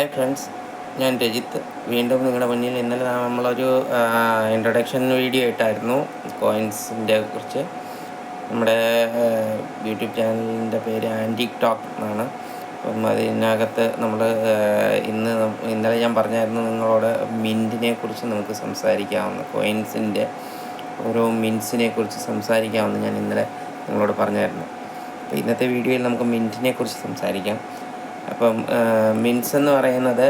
Hi friends, ഞാൻ രജിത്ത്. വീണ്ടും നിങ്ങളുടെ മുന്നിൽ ഇന്നലെ നമ്മളൊരു ഇൻട്രൊഡക്ഷൻ വീഡിയോ ഇട്ടായിരുന്നു കോയിൻസിൻ്റെ കുറിച്ച്. നമ്മുടെ യൂട്യൂബ് ചാനലിൻ്റെ പേര് ആൻറ്റിക് ടോക്ക് എന്നാണ്. അപ്പം അതിനകത്ത് നമ്മൾ ഇന്നലെ ഞാൻ പറഞ്ഞായിരുന്നു നിങ്ങളോട് മിൻറ്റിനെ കുറിച്ച് നമുക്ക് സംസാരിക്കാമെന്ന്, കോയിൻസിൻ്റെ ഓരോ മിൻസിനെ കുറിച്ച് സംസാരിക്കാമെന്ന് ഞാൻ ഇന്നലെ നിങ്ങളോട് പറഞ്ഞായിരുന്നു. അപ്പോൾ ഇന്നത്തെ വീഡിയോയിൽ നമുക്ക് മിൻറ്റിനെ കുറിച്ച് സംസാരിക്കാം. അപ്പം മിൻസ് എന്ന് പറയുന്നത്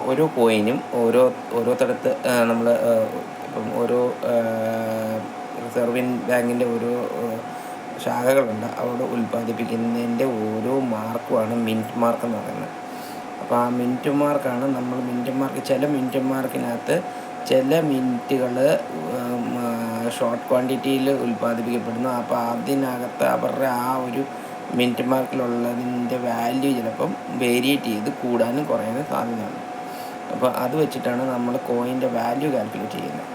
ഓരോ കോയിനും ഓരോരുത്തടുത്ത് നമ്മൾ ഇപ്പം ഓരോ റിസർവ് ബാങ്കിൻ്റെ ഓരോ ശാഖകളുണ്ട്. അവിടെ ഉൽപ്പാദിപ്പിക്കുന്നതിൻ്റെ ഓരോ മാർക്കുമാണ് മിൻറ്റ് മാർക്ക് എന്ന് പറയുന്നത്. അപ്പോൾ ആ മിൻറ്റ് മാർക്കാണ് നമ്മൾ ചില മിൻറ്റ് മാർക്കിനകത്ത് ചില മിൻറ്റുകൾ ഷോർട്ട് ക്വാണ്ടിറ്റിയിൽ ഉൽപ്പാദിപ്പിക്കപ്പെടുന്നു. അപ്പോൾ അതിനകത്ത് അവരുടെ ആ ഒരു മിൻറ്റ് മാർക്കിലുള്ളതിൻ്റെ വാല്യൂ ചിലപ്പം വേരിയേറ്റ് ചെയ്ത് കൂടാനും കുറയാനും സാധ്യതയുണ്ട്. അപ്പോൾ അത് വെച്ചിട്ടാണ് നമ്മൾ കോയിൻ്റെ വാല്യൂ കാൽക്കുലേറ്റ് ചെയ്യുന്നത്.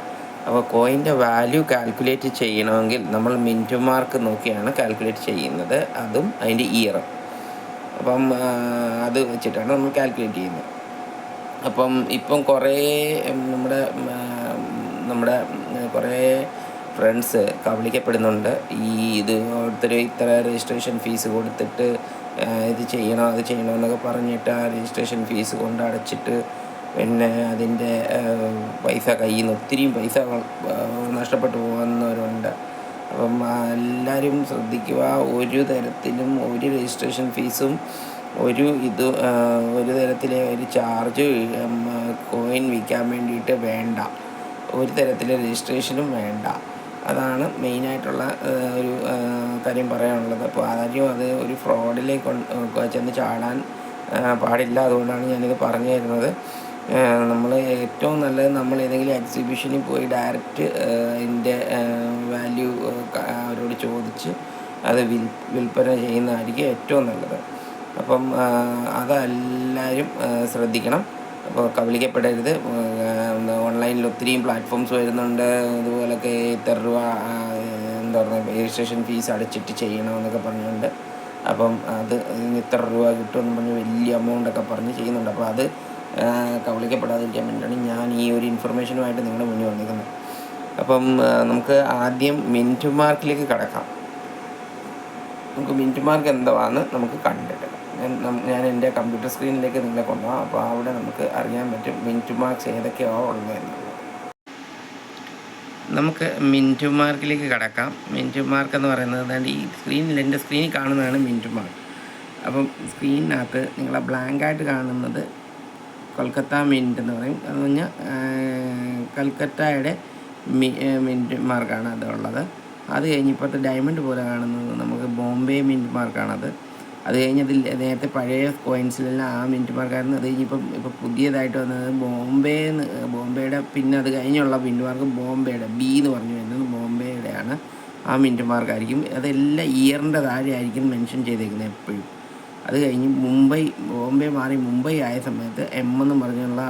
അപ്പോൾ കോയിൻ്റെ വാല്യൂ കാൽക്കുലേറ്റ് ചെയ്യണമെങ്കിൽ നമ്മൾ മിൻറ്റ് മാർക്ക് നോക്കിയാണ് കാൽക്കുലേറ്റ് ചെയ്യുന്നത്, അതും അതിൻ്റെ ഇയറും. അപ്പം അത് വെച്ചിട്ടാണ് നമ്മൾ കാൽക്കുലേറ്റ് ചെയ്യുന്നത്. ഇപ്പം കുറേ നമ്മുടെ കുറേ ഫ്രണ്ട്സ് കബളിക്കപ്പെടുന്നുണ്ട്. ഓരോരുത്തർ ഇത്ര രജിസ്ട്രേഷൻ ഫീസ് കൊടുത്തിട്ട് ഇത് ചെയ്യണം അത് ചെയ്യണം എന്നൊക്കെ പറഞ്ഞിട്ട് ആ രജിസ്ട്രേഷൻ ഫീസ് കൊണ്ട് അടച്ചിട്ട് പിന്നെ അതിൻ്റെ പൈസ കയ്യിൽ നിന്ന് ഒത്തിരിയും പൈസ നഷ്ടപ്പെട്ടു പോകുന്നവരുണ്ട്. അപ്പം എല്ലാവരും ശ്രദ്ധിക്കുക, ഒരു തരത്തിലും ഒരു രജിസ്ട്രേഷൻ ഫീസും ഒരു തരത്തിലെ ഒരു ചാർജ് കോയിൻ വിൽക്കാൻ വേണ്ടിയിട്ട് വേണ്ട, ഒരു തരത്തിലെ രജിസ്ട്രേഷനും വേണ്ട. അതാണ് മെയിനായിട്ടുള്ള ഒരു കാര്യം പറയാനുള്ളത്. അപ്പോൾ ആദ്യം അത് ഒരു ഫ്രോഡിലേക്ക് ചെന്ന് ചാടാൻ പാടില്ല. അതുകൊണ്ടാണ് ഞാനിത് പറഞ്ഞു തരുന്നത്. നമ്മൾ ഏറ്റവും നല്ലത് നമ്മൾ ഏതെങ്കിലും എക്സിബിഷനിൽ പോയി ഡയറക്റ്റ് അതിൻ്റെ വാല്യൂ അവരോട് ചോദിച്ച് അത് വിൽപ്പന ചെയ്യുന്നതായിരിക്കും ഏറ്റവും നല്ലത്. അതെല്ലാവരും ശ്രദ്ധിക്കണം. അപ്പോൾ കബളിക്കപ്പെടരുത്. ഓൺലൈനിൽ ഒത്തിരിയും പ്ലാറ്റ്ഫോംസ് വരുന്നുണ്ട്. ഇതുപോലൊക്കെ ഇത്ര രൂപ രജിസ്ട്രേഷൻ ഫീസ് അടച്ചിട്ട് ചെയ്യണമെന്നൊക്കെ പറഞ്ഞുകൊണ്ട് അത് ഇത്ര രൂപ കിട്ടുമെന്ന് പറഞ്ഞ് വലിയ എമൗണ്ടൊക്കെ പറഞ്ഞ് ചെയ്യുന്നുണ്ട്. അപ്പോൾ അത് കബളിക്കപ്പെടാതിരിക്കാൻ വേണ്ടിയിട്ടാണ് ഞാൻ ഈ ഒരു ഇൻഫർമേഷനുമായിട്ട് നിങ്ങളുടെ മുന്നിൽ വന്നിരിക്കുന്നത്. നമുക്ക് ആദ്യം മിൻറ്റ് മാർക്കിലേക്ക് കടക്കാം. നമുക്ക് മിൻറ്റ് മാർക്ക് എന്താണെന്ന് നമുക്ക് കണ്ടിട്ട് ഞാൻ എൻ്റെ കമ്പ്യൂട്ടർ സ്ക്രീനിലേക്ക് നിങ്ങളെ കൊണ്ടുപോകാം. അപ്പോൾ അവിടെ നമുക്ക് അറിയാൻ പറ്റും മിൻറ്റ് മാർക്സ് ഏതൊക്കെയാണോ ഉള്ളതെന്നുള്ളത്. നമുക്ക് മിൻറ്റ് മാർക്കിലേക്ക് കടക്കാം. മിൻറ്റ് മാർക്ക് എന്ന് പറയുന്നത് എൻ്റെ സ്ക്രീനിൽ കാണുന്നതാണ് മിൻറ്റ് മാർക്ക്. സ്ക്രീനിനകത്ത് നിങ്ങളെ ബ്ലാങ്കായിട്ട് കാണുന്നത് കൊൽക്കത്ത മിൻറ്റ് എന്ന് പറയും. അത് പറഞ്ഞാൽ കൽക്കട്ടയുടെ മിൻറ്റ് മാർക്കാണ് അതുള്ളത്. അത് കഴിഞ്ഞ് ഇപ്പോഴത്തെ ഡയമണ്ട് പോലെ കാണുന്നത് നമുക്ക് ബോംബെ മിൻറ്റ് മാർക്കാണത്. അത് കഴിഞ്ഞതിൽ നേരത്തെ പഴയ കോയിൻസിലെല്ലാം ആ മിൻറ്റ് മാർക്കായിരുന്നു. അത് കഴിഞ്ഞ് ഇപ്പോൾ പുതിയതായിട്ട് വന്നത് ബോംബെയുടെ പിന്നെ അത് കഴിഞ്ഞുള്ള മിൻറ്റ് മാർക്ക് ബോംബെയുടെ ബി എന്ന് പറഞ്ഞു വരുന്നത് ബോംബെയുടെയാണ്. ആ മിൻറ്റ് മാർക്കായിരിക്കും. അതെല്ലാം ഇയറിൻ്റെ താഴെ ആയിരിക്കും മെൻഷൻ ചെയ്തേക്കുന്നത് എപ്പോഴും. അത് കഴിഞ്ഞ് ബോംബെ മാറി മുംബൈ ആയ സമയത്ത് എം എന്ന് പറഞ്ഞുള്ള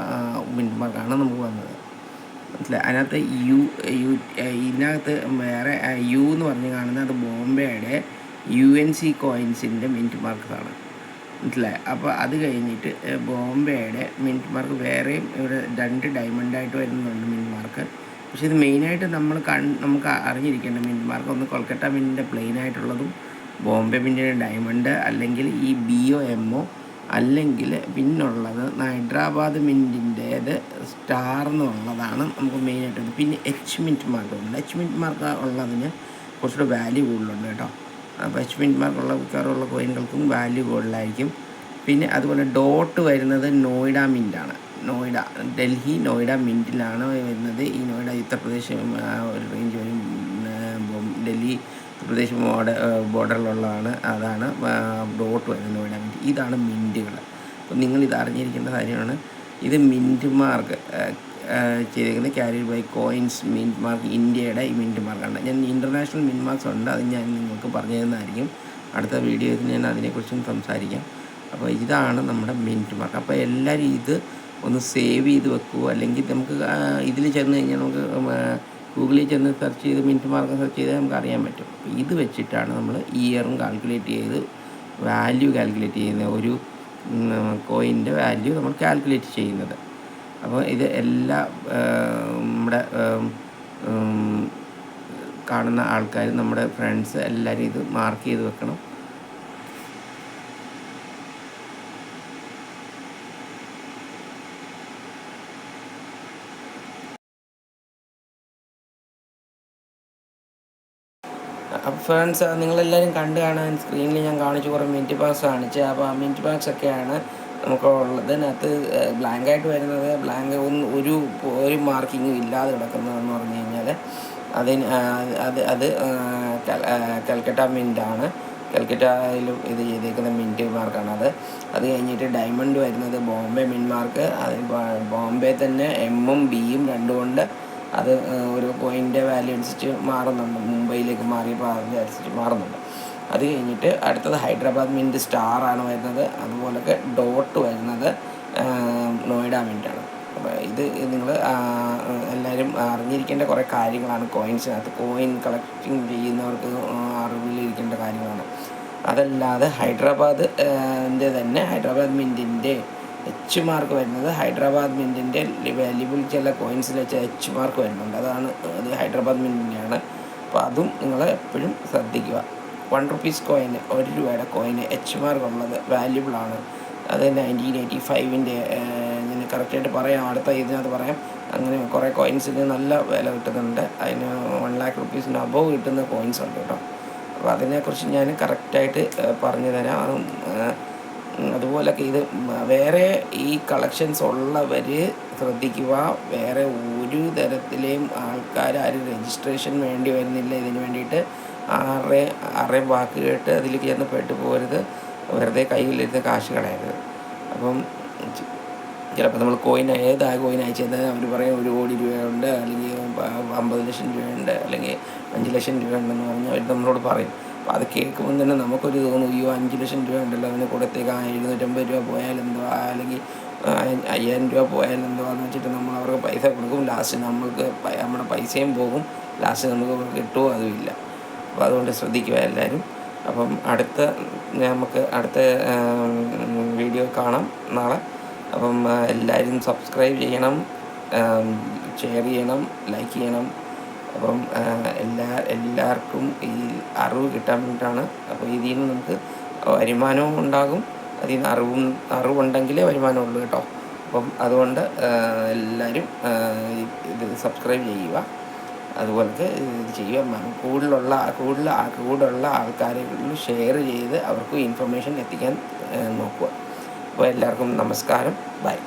മിൻറ്റ് മാർക്കാണ് നമുക്ക് വന്നത്. മനസ്സിലായി? അതിനകത്ത് ഇതിനകത്ത് വേറെ യു എന്ന് പറഞ്ഞ് കാണുന്നത് അത് ബോംബെയുടെ UNC കോയിൻസിൻ്റെ മിൻറ്റ് മാർക്കാണ്. മനസ്സിലായി? അപ്പോൾ അത് കഴിഞ്ഞിട്ട് ബോംബെയുടെ മിൻറ്റ് മാർക്ക് വേറെയും ഇവിടെ 2 ഡയമണ്ടായിട്ട് വരുന്നുണ്ട് മിൻറ്റ് മാർക്ക്. പക്ഷേ ഇത് മെയിനായിട്ട് നമുക്ക് അറിഞ്ഞിരിക്കേണ്ട മിൻറ്റ് മാർക്ക് ഒന്ന് കൊൽക്കത്ത മിൻറ്റിൻ്റെ പ്ലെയിൻ ആയിട്ടുള്ളതും ബോംബെ മിൻറ്റിൻ്റെ ഡയമണ്ട്, അല്ലെങ്കിൽ ഈ BOMO, അല്ലെങ്കിൽ പിന്നുള്ളത് ഹൈദരാബാദ് മിൻറ്റിൻ്റേത് സ്റ്റാർ എന്നുള്ളതാണ് നമുക്ക് മെയിനായിട്ട്. പിന്നെ H മിൻറ്റ് മാർക്ക് ഉണ്ട്. H മിൻറ്റ് മാർക്ക് ഉള്ളതിന് കുറച്ചുകൂടെ വാല്യൂ കൂടുതലുണ്ട് കേട്ടോ. അപ്പോൾ H മിൻറ്റ് മാർക്കുള്ള മിക്കവാറുള്ള കോയിനുകൾക്കും വാല്യൂ കൂടുതലായിരിക്കും. പിന്നെ അതുപോലെ ഡോട്ട് വരുന്നത് നോയിഡ മിൻറ്റാണ്. ഡൽഹി നോയിഡ മിൻറ്റിലാണ് വരുന്നത്. ഈ നോയിഡ ഉത്തർപ്രദേശ് ഒരു റേഞ്ച് വരും. ഡൽഹി ഉത്തർപ്രദേശ് ബോർഡറിലുള്ളതാണ്. അതാണ് ഡോട്ട് വരുന്നത് നോയിഡ മിൻറ്റ്. ഇതാണ് മിൻറ്റുകൾ. അപ്പോൾ നിങ്ങളിത് അറിഞ്ഞിരിക്കേണ്ട കാര്യമാണ്. ഇത് മിൻറ്റ് മാർക്ക് ചെയ്തിരിക്കുന്നത് carried by coins mint mark ഇന്ത്യയുടെ ഈ മിൻറ്റ് മാർക്കാണ്. ഞാൻ ഇൻ്റർനാഷണൽ മിൻറ്റ് മാർക്സ് ഉണ്ട്, അത് ഞാൻ നിങ്ങൾക്ക് പറഞ്ഞു തരുന്നതായിരിക്കും. അടുത്ത വീഡിയോയിൽ ഞാൻ അതിനെക്കുറിച്ചും സംസാരിക്കാം. അപ്പോൾ ഇതാണ് നമ്മുടെ മിൻറ്റ് മാർക്ക്. അപ്പോൾ എല്ലാവരും ഇത് ഒന്ന് സേവ് ചെയ്ത് വെക്കുക. അല്ലെങ്കിൽ നമുക്ക് ഇതിൽ ചെന്ന് കഴിഞ്ഞാൽ നമുക്ക് ഗൂഗിളിൽ ചെന്ന് സെർച്ച് ചെയ്ത് മിൻറ്റ് മാർക്ക് സെർച്ച് ചെയ്താൽ നമുക്ക് അറിയാൻ പറ്റും. ഇത് വെച്ചിട്ടാണ് നമ്മൾ ഇയറും കാൽക്കുലേറ്റ് ചെയ്ത് വാല്യൂ കാൽക്കുലേറ്റ് ചെയ്യുന്നത്. ഒരു കോയിൻ്റെ വാല്യൂ നമ്മൾ കാൽക്കുലേറ്റ് ചെയ്യുന്നത്. അപ്പോൾ ഇത് എല്ലാ നമ്മുടെ കാണുന്ന ആൾക്കാർ, നമ്മുടെ ഫ്രണ്ട്സ് എല്ലാവരും ഇത് മാർക്ക് ചെയ്ത് വെക്കണം. അപ്പോൾ ഫ്രണ്ട്സ്, നിങ്ങളെല്ലാവരും കണ്ടു കാണാൻ സ്ക്രീനിൽ ഞാൻ കാണിച്ചു, കുറേ മിനിറ്റ് പാസ് കാണിച്ച്. അപ്പോൾ ആ മിനിറ്റ് പാസ് ഒക്കെയാണ് നമുക്കുള്ളത്. ഇതിനകത്ത് ബ്ലാങ്കായിട്ട് വരുന്നത്, ഒരു മാർക്കിങ്ങും ഇല്ലാതെ കിടക്കുന്നതെന്ന് പറഞ്ഞു കഴിഞ്ഞാൽ അത് കൽക്കട്ട മിൻറ്റാണ്. കൽക്കട്ടയിലും ഇത് ചെയ്തേക്കുന്ന മിൻറ്റ് മാർക്കാണ് അത് കഴിഞ്ഞിട്ട് ഡയമണ്ട് വരുന്നത് ബോംബെ മിൻറ്റ് മാർക്ക്. അത് ബോംബെ തന്നെ എമ്മും ബിയും രണ്ടും കൊണ്ട് അത് ഒരു കോയിൻ്റെ വാല്യൂ അനുസരിച്ച് മാറുന്നുണ്ട്. മുംബൈയിലേക്ക് മാറിയപ്പോൾ അതിൻ്റെ അനുസരിച്ച് മാറുന്നുണ്ട്. അത് കഴിഞ്ഞിട്ട് അടുത്തത് ഹൈദരാബാദ് മിൻറ്റ് സ്റ്റാറാണ് വരുന്നത്. അതുപോലൊക്കെ ഡോട്ട് വരുന്നത് നോയിഡ മിൻറ്റാണ്. അപ്പോൾ ഇത് നിങ്ങൾ എല്ലാവരും അറിഞ്ഞിരിക്കേണ്ട കുറേ കാര്യങ്ങളാണ് കോയിൻസിനകത്ത്. കോയിൻ കളക്ടിങ് ചെയ്യുന്നവർക്ക് അറിവിലിരിക്കേണ്ട കാര്യങ്ങളാണ്. അതല്ലാതെ ഹൈദരാബാദ് മിൻറ്റിൻ്റെ എച്ച് മാർക്ക് വരുന്നത്, ഹൈദരാബാദ് മിൻറ്റിൻ്റെ വാല്യുബിൾ ചില കോയിൻസിൽ വെച്ച് എച്ച് മാർക്ക് വരുന്നുണ്ട്. അത് ഹൈദരാബാദ് മിൻറ്റിൻ്റെയാണ്. അപ്പോൾ അതും നിങ്ങൾ എപ്പോഴും ശ്രദ്ധിക്കുക. 1 rupees കോയിന്, 1 രൂപയുടെ കോയിന് എച്ച് മാർക്ക് ഉള്ളത് വാല്യുബിളാണ്. അത് 1985 ഞാൻ കറക്റ്റായിട്ട് പറയാം, അടുത്ത ഇതിനകത്ത് പറയാം. അങ്ങനെ കുറേ കോയിൻസിന് നല്ല വില കിട്ടുന്നുണ്ട്. അതിന് 1 lakh rupees അബവ് കിട്ടുന്ന കോയിൻസ് ഉണ്ട് കേട്ടോ. അപ്പോൾ അതിനെക്കുറിച്ച് ഞാൻ കറക്റ്റായിട്ട് പറഞ്ഞു തരാം. അതുപോലൊക്കെ ഇത് വേറെ ഈ കളക്ഷൻസ് ഉള്ളവർ ശ്രദ്ധിക്കുക. വേറെ ഒരു തരത്തിലെയും ആരും രജിസ്ട്രേഷൻ വേണ്ടി വരുന്നില്ല. ഇതിന് വേണ്ടിയിട്ട് ആരുടെയും വാക്ക് കേട്ട് അതിലേക്ക് ചെന്ന് പെട്ടു പോകരുത്. വെറുതെ കയ്യിലിരുന്ന് കാശ് കളയരുത്. അപ്പം ചിലപ്പോൾ നമ്മൾ ഏതാ കോയിൻ അയച്ചു തന്നാൽ അവർ പറയും 1 കോടി രൂപയുണ്ട്, അല്ലെങ്കിൽ 50 ലക്ഷം രൂപയുണ്ട്, അല്ലെങ്കിൽ 5 ലക്ഷം രൂപയുണ്ടെന്ന് പറഞ്ഞാൽ അവർ നമ്മളോട് പറയും. അപ്പോൾ അത് കേൾക്കുമ്പോൾ തന്നെ നമുക്കൊരു തോന്നും, 5 ലക്ഷം രൂപ ഉണ്ടല്ലോ, അതിന് കൊടുത്തേക്ക് 750 രൂപ പോയാലെന്തോ, അല്ലെങ്കിൽ 5000 രൂപ പോയാലെന്തോന്ന് വെച്ചിട്ട് നമ്മൾ അവർക്ക് പൈസ കൊടുക്കും. ലാസ്റ്റ് നമ്മുടെ പൈസയും പോകും, ലാസ്റ്റ് നമുക്ക് കിട്ടുമോ അതുമില്ല. അപ്പോൾ അതുകൊണ്ട് ശ്രദ്ധിക്കുക എല്ലാവരും. അപ്പം നമുക്ക് അടുത്ത വീഡിയോ കാണാം നാളെ. അപ്പം എല്ലാവരും സബ്സ്ക്രൈബ് ചെയ്യണം, ഷെയർ ചെയ്യണം, ലൈക്ക് ചെയ്യണം. അപ്പം എല്ലാവർക്കും ഈ അറിവ് കിട്ടാൻ വേണ്ടിയിട്ടാണ്. അപ്പോൾ ഇതിൽ നിന്ന് നമുക്ക് വരുമാനവും ഉണ്ടാകും. അതിൽ നിന്ന് അറിവുണ്ടെങ്കിലേ വരുമാനമുള്ളൂ കേട്ടോ. അപ്പം അതുകൊണ്ട് എല്ലാവരും ഇത് സബ്സ്ക്രൈബ് ചെയ്യുക. അതുപോലത്തെ ഇത് ചെയ്യുക. കൂടുതലുള്ള ആൾക്കാരിൽ ഷെയർ ചെയ്ത് അവർക്ക് ഇൻഫർമേഷൻ എത്തിക്കാൻ നോക്കുക. അപ്പോൾ എല്ലാവർക്കും നമസ്കാരം. ബൈ.